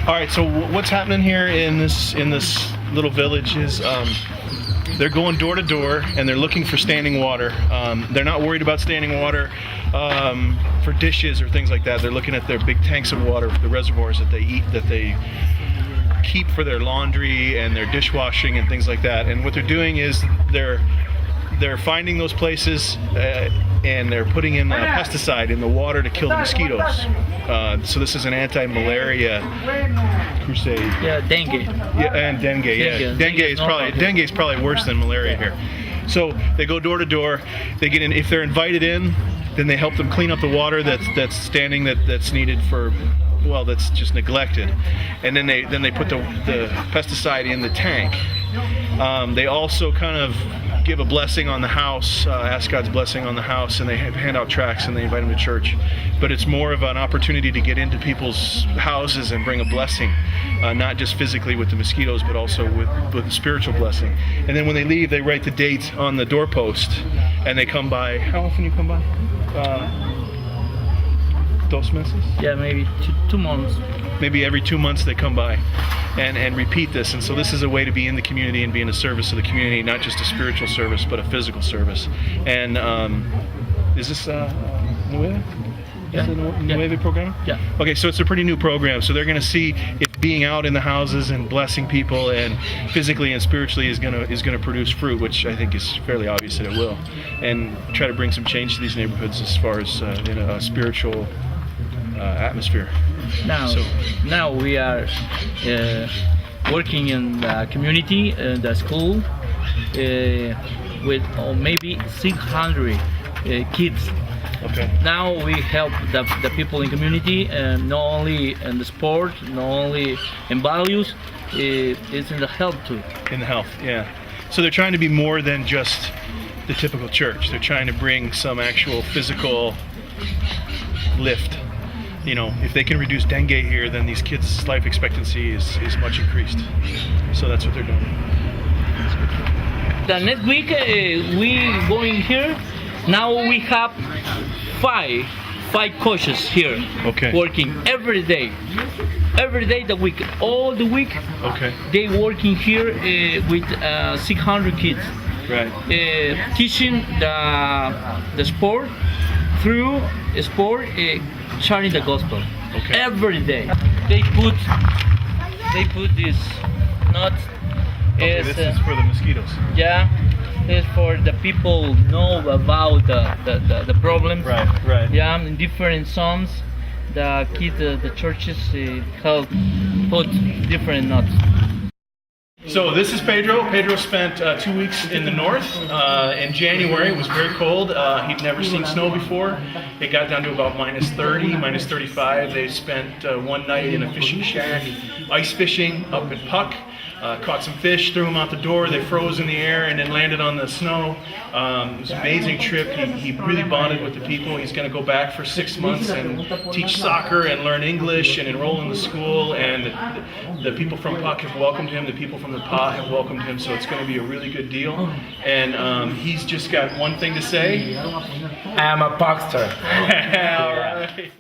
All right, so what's happening here in this little village is they're going door to door and they're looking for standing water. They're not worried about standing water for dishes or things like that. They're looking at their big tanks of water, the reservoirs that they keep for their laundry and their dishwashing and things like that. And what they're doing is they're finding those places and they're putting in pesticide in the water to kill the mosquitoes. So this is an anti-malaria crusade. Yeah, dengue. Yeah, and dengue. Yeah, dengue is probably worse than malaria here. So they go door to door. They get in. If they're invited in, then they help them clean up the water that's standing that's needed for. Well, that's just neglected, and then they put the pesticide in the tank. They also kind of give a blessing on the house, ask God's blessing on the house, and they hand out tracts and they invite them to church. But it's more of an opportunity to get into people's houses and bring a blessing, not just physically with the mosquitoes, but also with a spiritual blessing. And then when they leave, they write the date on the doorpost, and they come by. How often you come by? 2 meses? Yeah, maybe 2 months. Maybe every 2 months they come by and repeat this. And so this is a way to be in the community and be in a service of the community, not just a spiritual service, but a physical service. And is this Nueve? Yeah. Is it a Nueve program? Yeah. Okay, so it's a pretty new program. So they're going to see if being out in the houses and blessing people and physically and spiritually is going to produce fruit, which I think is fairly obvious that it will, and try to bring some change to these neighborhoods as far as in a spiritual atmosphere. Now we are working in the community, in the school, with maybe 600 kids. Okay. Now we help the people in community, not only in the sport, not only in values, it's in the health too. In the health, yeah. So they're trying to be more than just the typical church. They're trying to bring some actual physical lift. You know, if they can reduce dengue here, then these kids' life expectancy is much increased. So that's what they're doing. The next week we going here. Now we have five coaches here, okay, working every day the week, all the week. Okay. They working here with 600 kids. Right. Teaching the sport through sport, sharing the gospel. Okay. Every day they put this not. Okay, this is for the mosquitoes. Yeah. Is for the people know about the problems. Right. Yeah, in different zones, the kids, the churches help put different nuts. So this is Pedro. Pedro spent 2 weeks in the north. In January, it was very cold. He'd never seen snow before. It got down to about minus 30, minus 35. They spent one night in a fishing shack, ice fishing up at Puck. Caught some fish, threw them out the door. They froze in the air and then landed on the snow. It was an amazing trip. He really bonded with the people. He's going to go back for 6 months and teach soccer and learn English and enroll in the school. And the people from Puck have welcomed him. The people from the PA have welcomed him. So it's going to be a really good deal. And he's just got one thing to say. I'm a Puckster. All right.